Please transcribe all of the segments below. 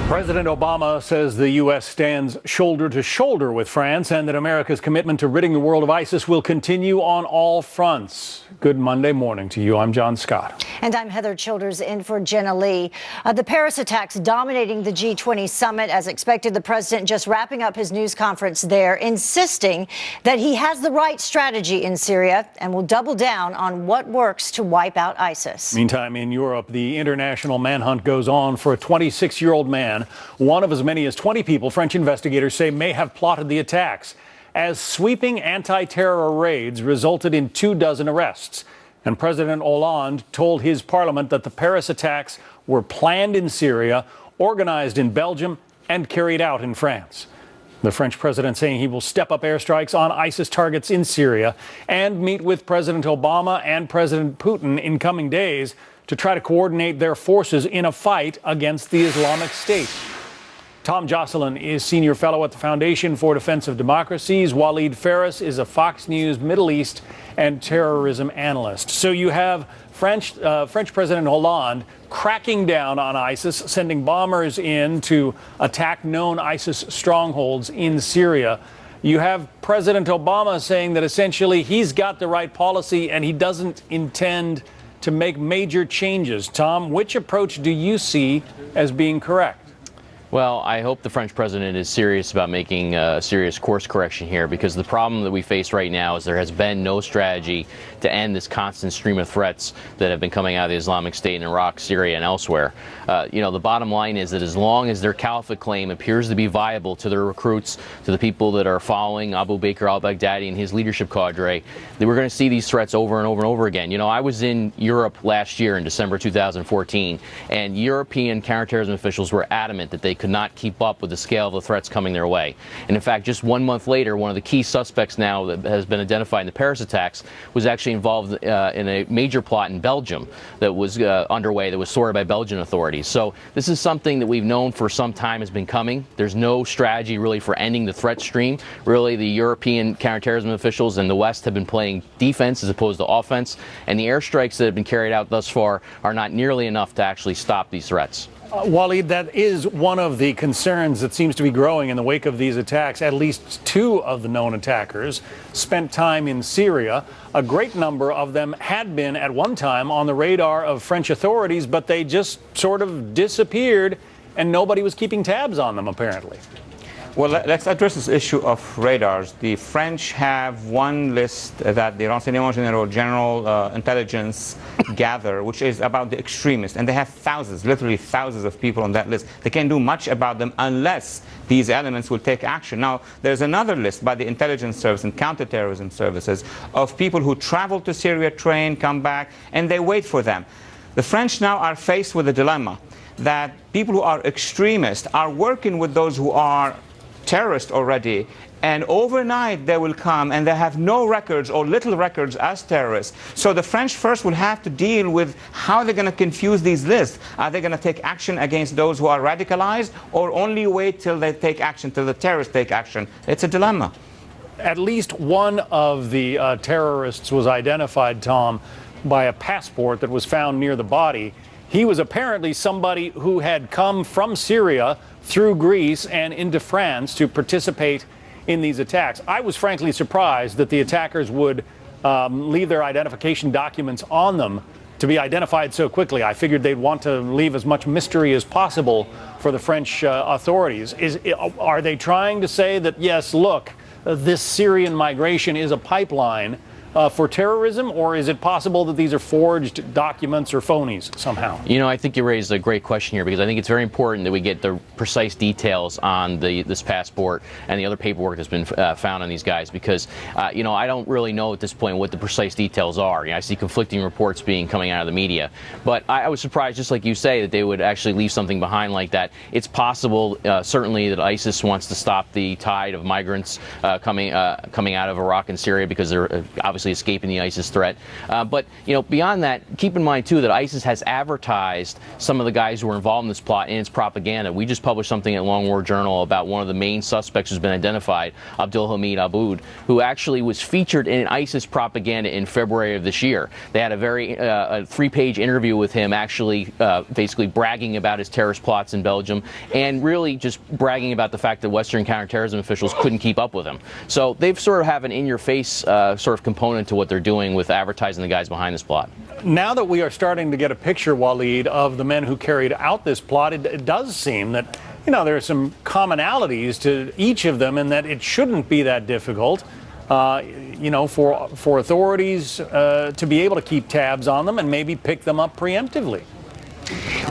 President Obama says the U.S. stands shoulder to shoulder with France and that America's commitment to ridding the world of ISIS will continue on all fronts. Good Monday morning to you. I'm John Scott. And I'm Heather Childers in for Jenna Lee. The Paris attacks dominating the G20 summit. As expected, the president just wrapping up his news conference there, insisting that he has the right strategy in Syria and will double down on what works to wipe out ISIS. Meantime, in Europe, the international manhunt goes on for a 26-year-old man. One of as many as 20 people French investigators say may have plotted the attacks, as sweeping anti-terror raids resulted in 24 arrests. And President Hollande told his parliament that the Paris attacks were planned in Syria, organized in Belgium, and carried out in France. The French president saying he will step up airstrikes on ISIS targets in Syria and meet with President Obama and President Putin in coming days to try to coordinate their forces in a fight against the Islamic State. Thomas Joscelyn is senior fellow at the Foundation for Defense of Democracies. Walid Phares is a Fox News Middle East and terrorism analyst. So you have French President Hollande cracking down on ISIS, sending bombers in to attack known ISIS strongholds in Syria. You have President Obama saying that essentially he's got the right policy and he doesn't intend to make major changes. Tom, which approach do you see as being correct? Well, I hope the French president is serious about making a serious course correction here, because the problem that we face right now is there has been no strategy to end this constant stream of threats that have been coming out of the Islamic State in Iraq, Syria, and elsewhere. The bottom line is that as long as their caliphate claim appears to be viable to their recruits, to the people that are following Abu Bakr al-Baghdadi and his leadership cadre, that we're going to see these threats over and over and over again. I was in Europe last year in December 2014, and European counterterrorism officials were adamant that they could not keep up with the scale of the threats coming their way. And in fact, just 1 month later, one of the key suspects now that has been identified in the Paris attacks was actually involved in a major plot in Belgium that was underway, that was sorted by Belgian authorities. So this is something that we've known for some time has been coming. There's no strategy really for ending the threat stream. Really, the European counterterrorism officials in the West have been playing defense as opposed to offense, and the airstrikes that have been carried out thus far are not nearly enough to actually stop these threats. Walid, that is one of the concerns that seems to be growing in the wake of these attacks. At least 2 of the known attackers spent time in Syria. A great number of them had been at one time on the radar of French authorities, but they just sort of disappeared and nobody was keeping tabs on them, apparently. Well, let's address this issue of radars. The French have one list that the Renseignement General, General Intelligence, gather, which is about the extremists. And they have thousands, literally thousands of people on that list. They can't do much about them unless these elements will take action. Now, there's another list by the intelligence service and counterterrorism services of people who travel to Syria, train, come back, and they wait for them. The French now are faced with a dilemma that people who are extremists are working with those who are terrorists already, and overnight they will come and they have no records or little records as terrorists. So the French first will have to deal with how they're going to confuse these lists. Are they going to take action against those who are radicalized, or only wait till they take action, till the terrorists take action? It's a dilemma. At least one of the terrorists was identified, Tom, by a passport that was found near the body. He was apparently somebody who had come from Syria through Greece and into France to participate in these attacks. I was frankly surprised that the attackers would leave their identification documents on them to be identified so quickly. I figured they'd want to leave as much mystery as possible for the French authorities. Are they trying to say that, yes, look, this Syrian migration is a pipeline for terrorism, or is it possible that these are forged documents or phonies somehow? I think you raised a great question here, because I think it's very important that we get the precise details on this passport and the other paperwork that's been found on these guys, because I don't really know at this point what the precise details are. I see conflicting reports coming out of the media, but I was surprised, just like you say, that they would actually leave something behind like that. It's possible, certainly, that ISIS wants to stop the tide of migrants coming out of Iraq and Syria, because they're obviously obviously escaping the ISIS threat. But beyond that, keep in mind too that ISIS has advertised some of the guys who were involved in this plot in its propaganda. We just published something at Long War Journal about one of the main suspects who's been identified, Abdul Hamid Aboud, who actually was featured in ISIS propaganda in February of this year. They had a very a 3-page interview with him, actually basically bragging about his terrorist plots in Belgium, and really just bragging about the fact that Western counterterrorism officials couldn't keep up with him. So they've sort of have an in-your-face sort of component to what they're doing with advertising the guys behind this plot. Now that we are starting to get a picture, Waleed, of the men who carried out this plot, it does seem that, there are some commonalities to each of them and that it shouldn't be that difficult, for authorities to be able to keep tabs on them and maybe pick them up preemptively.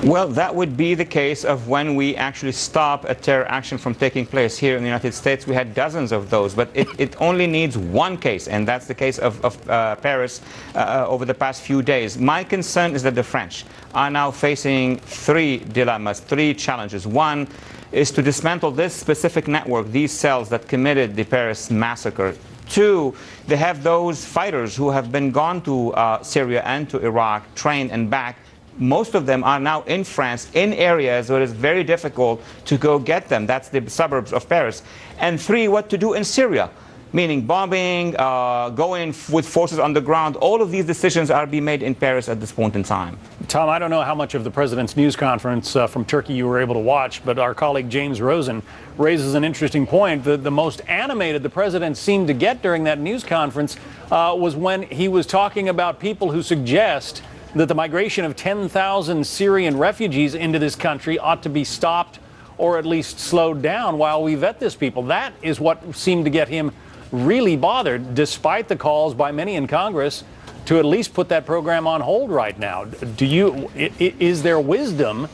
Well, that would be the case of when we actually stop a terror action from taking place. Here in the United States, we had dozens of those, but it only needs one case, and that's the case of Paris over the past few days. My concern is that the French are now facing 3 dilemmas, 3 challenges. One is to dismantle this specific network, these cells that committed the Paris massacre. 2, they have those fighters who have been gone to Syria and to Iraq, trained and back. Most of them are now in France, in areas where it's very difficult to go get them. That's the suburbs of Paris. And 3, what to do in Syria, meaning bombing, going with forces on the ground. All of these decisions are being made in Paris at this point in time. Tom, I don't know how much of the president's news conference from Turkey you were able to watch, but our colleague James Rosen raises an interesting point. The most animated the president seemed to get during that news conference was when he was talking about people who suggest that the migration of 10,000 Syrian refugees into this country ought to be stopped or at least slowed down while we vet this people. That is what seemed to get him really bothered, despite the calls by many in Congress to at least put that program on hold right now. Is there wisdom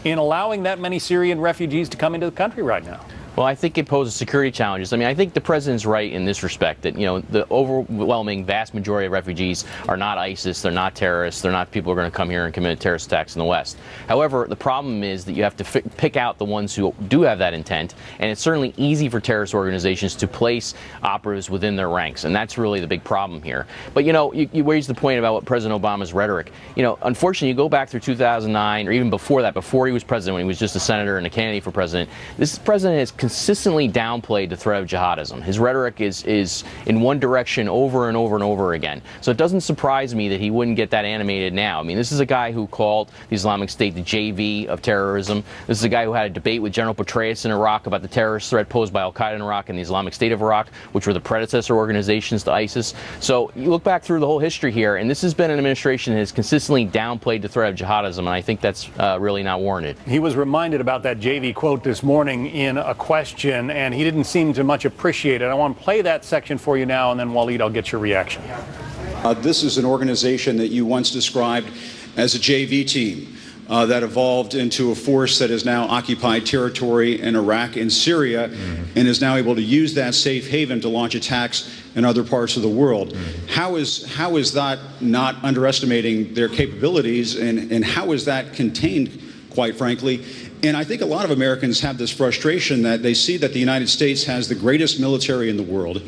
in allowing that many Syrian refugees to come into the country right now? Well, I think it poses security challenges. I mean, I think the president's right in this respect that, the overwhelming vast majority of refugees are not ISIS, they're not terrorists, they're not people who are going to come here and commit terrorist attacks in the West. However, the problem is that you have to pick out the ones who do have that intent, and it's certainly easy for terrorist organizations to place operatives within their ranks, and that's really the big problem here. But, you raised the point about what President Obama's rhetoric. Unfortunately, you go back through 2009, or even before that, before he was president, when he was just a senator and a candidate for president, this president has consistently downplayed the threat of jihadism. His rhetoric is in one direction over and over and over again. So it doesn't surprise me that he wouldn't get that animated now. I mean, this is a guy who called the Islamic State the JV of terrorism. This is a guy who had a debate with General Petraeus in Iraq about the terrorist threat posed by al-Qaeda in Iraq and the Islamic State of Iraq, which were the predecessor organizations to ISIS. So you look back through the whole history here, and this has been an administration that has consistently downplayed the threat of jihadism, and I think that's really not warranted. He was reminded about that JV quote this morning in a question, and he didn't seem to much appreciate it. I want to play that section for you now, and then Waleed, I'll get your reaction. This is an organization that you once described as a JV team that evolved into a force that has now occupied territory in Iraq and Syria and is now able to use that safe haven to launch attacks in other parts of the world. How is that not underestimating their capabilities, and how is that contained, quite frankly? And I think a lot of Americans have this frustration that they see that the United States has the greatest military in the world.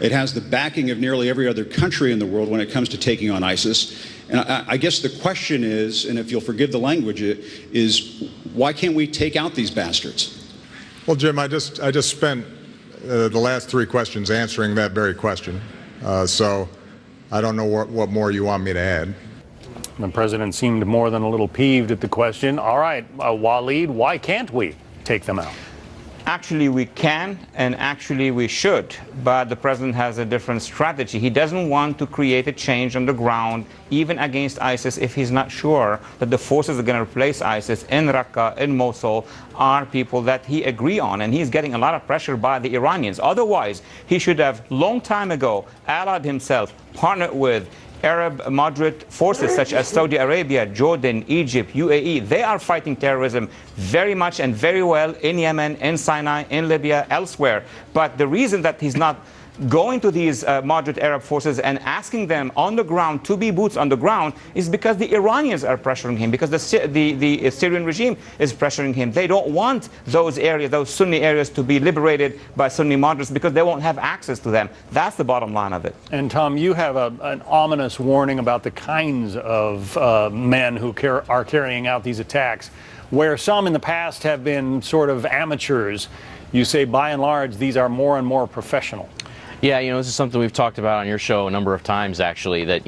It has the backing of nearly every other country in the world when it comes to taking on ISIS. And I guess the question is, and if you'll forgive the language, is why can't we take out these bastards? Well, Jim, I just spent the last 3 questions answering that very question. So I don't know what more you want me to add. The president seemed more than a little peeved at the question. All right, Waleed, why can't we take them out? Actually, we can, and actually we should, but the president has a different strategy. He doesn't want to create a change on the ground, even against ISIS, if he's not sure that the forces that are going to replace ISIS in Raqqa, in Mosul, are people that he agree on, and he's getting a lot of pressure by the Iranians. Otherwise, he should have, long time ago, allied himself, partnered with Arab moderate forces such as Saudi Arabia, Jordan, Egypt, UAE. They are fighting terrorism very much and very well in Yemen, in Sinai, in Libya, elsewhere. But the reason that he's not going to these moderate Arab forces and asking them on the ground to be boots on the ground is because the Iranians are pressuring him, because the Syrian regime is pressuring him. They don't want those areas, those Sunni areas, to be liberated by Sunni moderates because they won't have access to them. That's the bottom line of it. And Tom, you have an ominous warning about the kinds of men who are carrying out these attacks, where some in the past have been sort of amateurs. You say, by and large, these are more and more professional. Yeah, this is something we've talked about on your show a number of times, actually, that,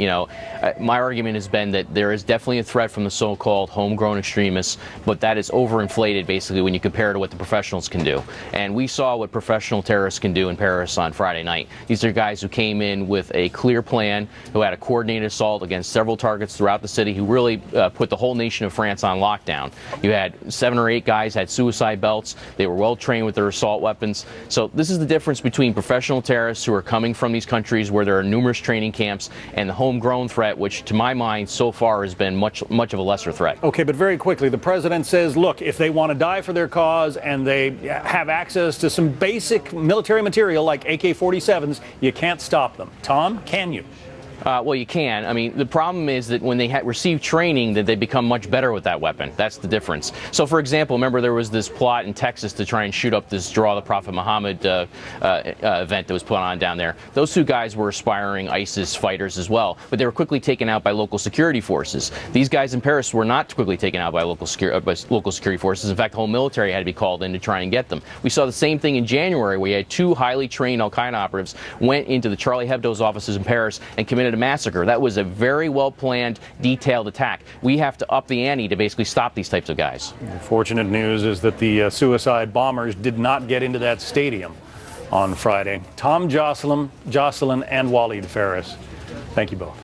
my argument has been that there is definitely a threat from the so-called homegrown extremists, but that is overinflated, basically, when you compare to what the professionals can do. And we saw what professional terrorists can do in Paris on Friday night. These are guys who came in with a clear plan, who had a coordinated assault against several targets throughout the city, who really put the whole nation of France on lockdown. You had 7 or 8 guys had suicide belts. They were well trained with their assault weapons. So this is the difference between professional terrorists who are coming from these countries where there are numerous training camps and the homegrown threat, which to my mind so far has been much of a lesser threat. Okay, but very quickly, the president says, look, if they want to die for their cause and they have access to some basic military material like AK-47s, you can't stop them. Tom, can you? Well, you can. I mean, the problem is that when they receive training, that they become much better with that weapon. That's the difference. So, for example, remember there was this plot in Texas to try and shoot up this Draw the Prophet Muhammad event that was put on down there. Those 2 guys were aspiring ISIS fighters as well, but they were quickly taken out by local security forces. These guys in Paris were not quickly taken out by local security forces. In fact, the whole military had to be called in to try and get them. We saw the same thing in January, where you had 2 highly trained Al-Qaeda operatives went into the Charlie Hebdo's offices in Paris and committed a massacre. That was a very well-planned, detailed attack. We have to up the ante to basically stop these types of guys. The fortunate news is that the suicide bombers did not get into that stadium on Friday. Tom Joscelyn and Waleed Phares, thank you both.